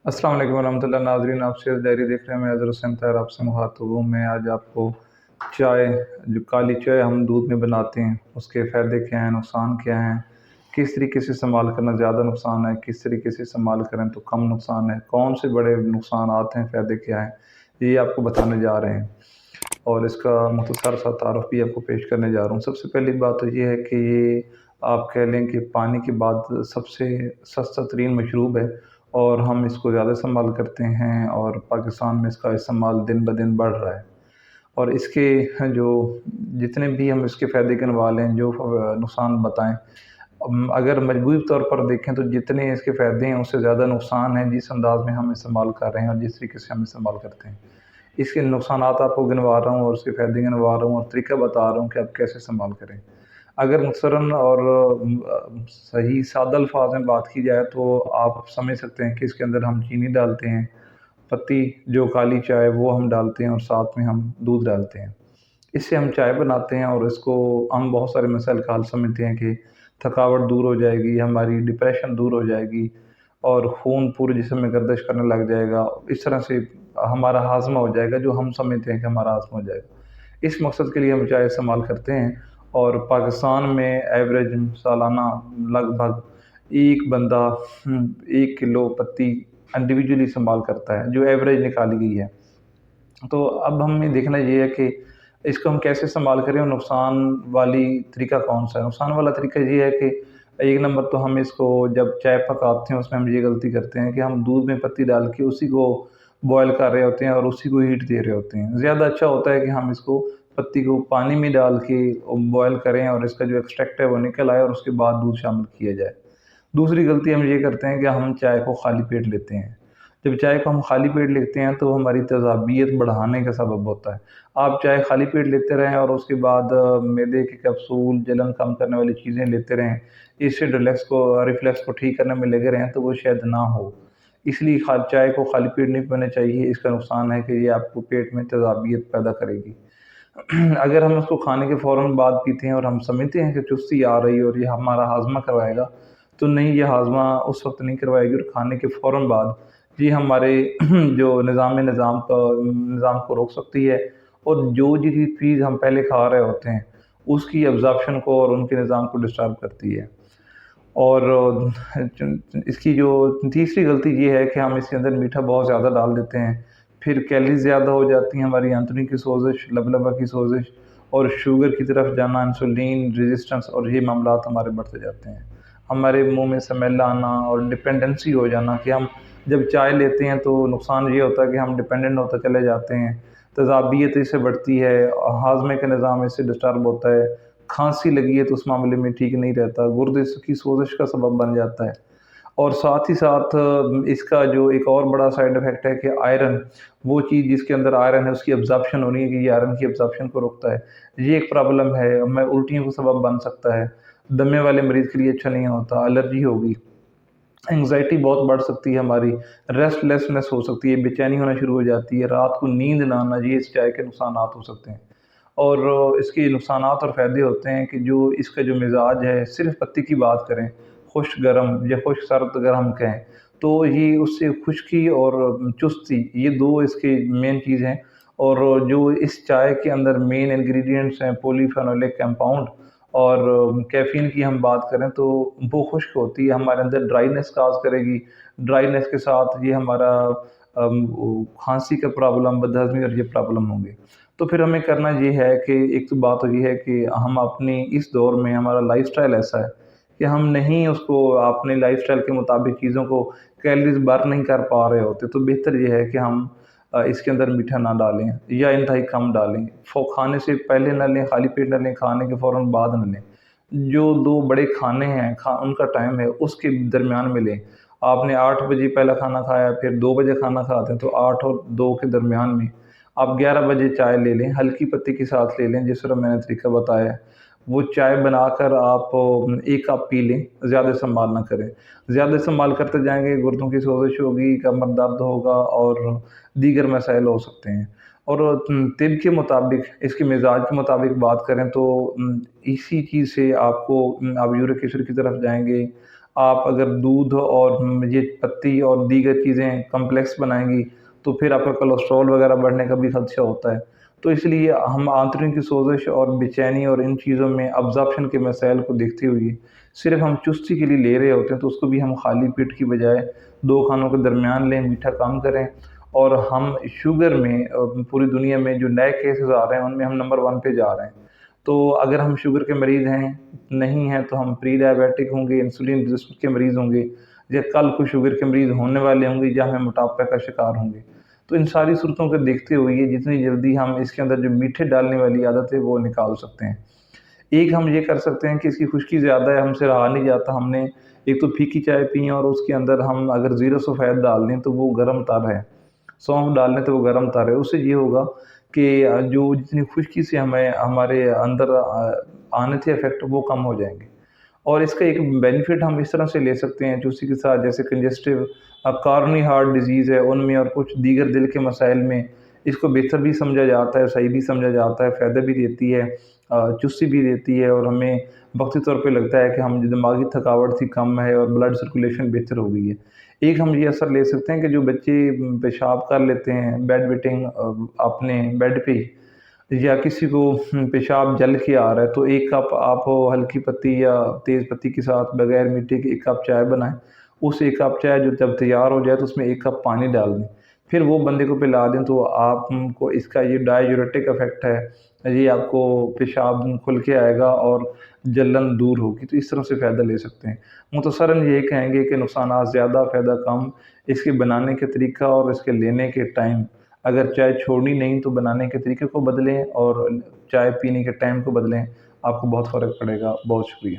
अस्सलाम वालेकुम रहमतुल्लाह नाज़रीन, आप शेर डायरी देख रहे हैं। मैं अज़हर हुसैन तैयब आपसे मुखातिब हूँ। मैं आज आपको चाय, जो काली चाय हम दूध में बनाते हैं, उसके फ़ायदे क्या हैं, नुकसान क्या हैं, किस तरीके से इस्तेमाल करना ज़्यादा नुकसान है, किस तरीके से इस्तेमाल करें तो कम नुकसान है, कौन से बड़े नुकसानात हैं, फ़ायदे क्या हैं, ये आपको बताने जा रहे हैं। और इसका मुख्तसर सा तारुफ़ भी आपको पेश करने जा रहा हूँ। सबसे पहली बात तो ये है कि ये आप कह लें कि पानी के बाद सबसे सस्ता तरीन मशरूब है, और हम इसको ज़्यादा इस्तेमाल करते हैं, और पाकिस्तान में इसका इस्तेमाल दिन ब दिन बढ़ रहा है। और इसके जो जितने भी हम इसके फ़ायदे गिनवा लें, जो नुकसान बताएँ, अगर मजमूई तौर पर देखें तो जितने इसके फ़ायदे हैं उससे ज़्यादा नुकसान हैं, जिस अंदाज़ में हम इस्तेमाल कर रहे हैं और जिस तरीके से हम इस्तेमाल करते हैं। इसके नुकसानात आपको गिनवा रहा हूँ और उसके फ़ायदे गिनवा रहा हूँ और तरीका बता रहा हूँ कि आप कैसे इस्तेमाल करें। अगर मुख्तसरन और सही सादा अल्फ़ाज़ में बात की जाए तो आप समझ सकते हैं कि इसके अंदर हम चीनी डालते हैं, पत्ती जो काली चाय वो हम डालते हैं, और साथ में हम दूध डालते हैं। इससे हम चाय बनाते हैं और इसको हम बहुत सारे मसाइल का हल समझते हैं कि थकावट दूर हो जाएगी, हमारी डिप्रेशन दूर हो जाएगी, और खून पूरे जिस्म में गर्दिश करने लग जाएगा। इस तरह से हमारा हाज़मा हो जाएगा, जो हम समझते हैं कि हमारा हाज़मा हो जाएगा। इस मकसद के लिए हम चाय इस्तेमाल करते हैं। और पाकिस्तान में एवरेज सालाना लगभग एक बंदा 1 किलो पत्ती इंडिविजुअली इस्तेमाल करता है, जो एवरेज निकाली गई है। तो अब हमें देखना ये है कि इसको हम कैसे इस्तेमाल करें, और नुकसान वाली तरीका कौन-सा है। नुकसान वाला तरीका ये है कि एक नंबर तो हम इसको जब चाय पकाते हैं उसमें हम ये गलती करते हैं कि हम दूध में पत्ती डाल के उसी को बॉयल कर रहे होते हैं और उसी को हीट दे रहे होते हैं। ज़्यादा अच्छा होता है कि हम इसको पत्ती को पानी में डाल के बॉयल करें और इसका जो एक्सट्रैक्ट है वो निकल आए, और उसके बाद दूध शामिल किया जाए। दूसरी गलती हम ये करते हैं कि हम चाय को खाली पेट लेते हैं। जब चाय को हम खाली पेट लेते हैं तो हमारी तेज़ाबियत बढ़ाने का सबब होता है। आप चाय खाली पेट लेते रहें और उसके बाद मैदे के कैप्सूल, जलन कम करने वाली चीज़ें लेते रहें, एसिड रिफ्लक्स को ठीक करने में लगे रहें, तो वो शायद ना हो। इसलिए चाय को खाली पेट नहीं पीना चाहिए। इसका नुकसान है कि ये आपको पेट में तेज़ाबियत पैदा करेगी। अगर हम उसको खाने के फ़ौरन बाद पीते हैं और हम समझते हैं कि चुस्ती आ रही है और ये हमारा हाज़मा करवाएगा, तो नहीं, ये हाज़मा उस वक़्त नहीं करवाएगी, और खाने के फ़ौरन बाद ये हमारे जो निज़ाम को रोक सकती है, और जो चीज़ हम पहले खा रहे होते हैं, उसकी अब्ज़ॉर्प्शन को और उनके निज़ाम को डिस्टर्ब करती है। और इसकी जो तीसरी गलती ये है कि हम इसके अंदर मीठा बहुत ज़्यादा डाल देते हैं। फिर कैलोरीज़ ज़्यादा हो जाती हैं, हमारी आंतड़ियों की सोज़श, लबलबा की सोज़श, और शुगर की तरफ जाना, इंसुलिन रेज़िस्टेंस, और ये मामलात हमारे बढ़ते जाते हैं। हमारे मुँह में स्मेल आना और डिपेंडेंसी हो जाना, कि हम जब चाय लेते हैं तो नुकसान ये होता है कि हम डिपेंडेंट होते चले जाते हैं। तेज़ाबियत इससे बढ़ती है, हाज़मे का निज़ाम इससे डिस्टर्ब होता है। खाँसी लगी है तो उस मामले में ठीक नहीं रहता, गुर्दे की सोज़श का सबब बन जाता है। और साथ ही साथ इसका जो एक और बड़ा साइड इफ़ेक्ट है कि आयरन, वो चीज़ जिसके अंदर आयरन है उसकी अब्ज़ॉर्प्शन होनी है, कि ये आयरन की अब्ज़ॉर्प्शन को रोकता है। ये एक प्रॉब्लम है, हमें उल्टियों का सबब बन सकता है, दमे वाले मरीज़ के लिए अच्छा नहीं होता, एलर्जी होगी, एंग्ज़ायटी बहुत बढ़ सकती है हमारी, रेस्टलेसनेस हो सकती है, बेचैनी होना शुरू हो जाती है, रात को नींद ना आना, ये इस चाय के नुकसानात हो सकते हैं। और इसके नुकसानात और फ़ायदे होते हैं कि जो इसका जो मिज़ाज है, सिर्फ़ पत्ती की बात करें, खुश्क गरम या खुश्क सर्द अगर हम कहें, तो ये उससे खुश्की और चुस्ती, ये 2 इसकी मेन चीज़ हैं। और जो इस चाय के अंदर मेन इंग्रीडिएंट्स हैं, पॉलीफेनोलिक कंपाउंड, और कैफ़ीन की हम बात करें तो वो खुश्क होती है, हमारे अंदर ड्राइनेस काज़ करेगी। ड्राइनेस के साथ ये हमारा खाँसी का प्रॉब्लम, बदहज़मी और ये प्रॉब्लम होंगे। तो फिर हमें करना ये है कि एक तो बात तो ये है कि हम अपनी इस दौर में हमारा लाइफ़स्टाइल ऐसा है कि हम नहीं उसको अपने लाइफ़स्टाइल के मुताबिक चीज़ों को कैलोरीज़ बर्न नहीं कर पा रहे होते, तो बेहतर ये है कि हम इसके अंदर मीठा ना डालें या इंतहाई कम डालें। खाने से पहले ना लें, खाली पेट ना लें, खाने के फ़ौरन बाद ना लें। जो 2 बड़े खाने हैं, उनका टाइम है, उसके दरमियान में लें। आपने 8 बजे पहला खाना खाया, फिर 2 बजे खाना खाते हैं, तो 8 और 2 के दरमियान में आप 11 बजे चाय ले लें, हल्की पत्ती के साथ ले लें, जिस तरह मैंने तरीका बताया है। वो चाय बनाकर आप 1 कप पी लें, ज़्यादा इस्तेमाल ना करें। ज़्यादा इस्तेमाल करते जाएँगे, गुर्दों की सोज़श होगी, कमर दर्द होगा और दीगर मसाइल हो सकते हैं। और तिब के मुताबिक, इसके मिज़ाज के मुताबिक बात करें तो इसी चीज़ से आपको आप यूरिक एसिड की तरफ जाएँगे, آپ اگر دودھ اور یہ پتی اور دیگر چیزیں کمپلیکس بنائیں گی تو پھر آپ کا کولیسٹرول وغیرہ بڑھنے کا بھی خدشہ ہوتا ہے۔ تو اس لیے ہم آنتڑیوں کی سوزش اور بے چینی اور ان چیزوں میں ابزارپشن کے مسائل کو دیکھتے ہوئے صرف ہم چستی کے لیے لے رہے ہوتے ہیں، تو اس کو بھی ہم خالی پیٹ کی بجائے 2 کھانوں کے درمیان لیں، میٹھا کم کریں۔ اور ہم شوگر میں پوری دنیا میں جو نئے کیسز آ رہے ہیں ان میں ہم نمبر 1 پہ جا رہے ہیں۔ تو اگر ہم شوگر کے مریض ہیں نہیں ہیں تو ہم پری ڈائبیٹک ہوں گے، انسولین ریزسٹنٹ کے مریض ہوں گے، یا کل کو شوگر کے مریض ہونے والے ہوں گے، یا ہمیں موٹاپے کا شکار ہوں گے۔ تو ان ساری صورتوں کو دیکھتے ہوئے جتنی جلدی ہم اس کے اندر جو میٹھے ڈالنے والی عادت ہے وہ نکال سکتے ہیں۔ ایک ہم یہ کر سکتے ہیں کہ اس کی خشکی زیادہ ہے، ہم سے رہا نہیں جاتا، ہم نے ایک تو پھیکی چائے پی اور اس کے اندر ہم اگر زیرو سفید ڈال دیں تو وہ گرم تر ہے، سونف ڈال لیں تو وہ گرم تر ہے۔ اس سے یہ ہوگا کہ جو جتنی خشکی سے ہمیں ہمارے اندر آنے تھے افیکٹ وہ کم ہو جائیں گے۔ اور اس کا ایک بینیفٹ ہم اس طرح سے لے سکتے ہیں جو اسی کے ساتھ جیسے کنجسٹو کارنی ہارٹ ڈیزیز ہے ان میں اور کچھ دیگر دل کے مسائل میں اس کو بہتر بھی سمجھا جاتا ہے، صحیح بھی سمجھا جاتا ہے، فائدہ بھی دیتی ہے، چستی بھی دیتی ہے، اور ہمیں وقتی طور پہ لگتا ہے کہ ہم جو دماغی تھکاوٹ تھی کم ہے اور بلڈ سرکولیشن بہتر ہو گئی ہے۔ ایک ہم یہ اثر لے سکتے ہیں کہ جو بچے پیشاب کر لیتے ہیں بیڈ ویٹنگ اپنے بیڈ پہ ہی، یا کسی کو پیشاب جل کے آ رہا ہے، تو 1 کپ آپ ہلکی پتی یا تیز پتی کے ساتھ بغیر میٹھے کے 1 کپ چائے بنائیں۔ اس 1 کپ چائے جو جب تیار ہو جائے تو اس میں 1 کپ پانی ڈال دیں، پھر وہ بندے کو پلا دیں، تو آپ کو اس کا یہ ڈائیوریٹک افیکٹ ہے، یہ آپ کو پیشاب کھل کے آئے گا اور جلن دور ہوگی۔ تو اس طرح سے فائدہ لے سکتے ہیں۔ مختصراً یہ کہیں گے کہ نقصانات زیادہ، فائدہ کم۔ اس کے بنانے کے طریقہ اور اس کے لینے کے ٹائم، اگر چائے چھوڑنی نہیں تو بنانے کے طریقے کو بدلیں اور چائے پینے کے ٹائم کو بدلیں، آپ کو بہت فرق پڑے گا۔ بہت شکریہ۔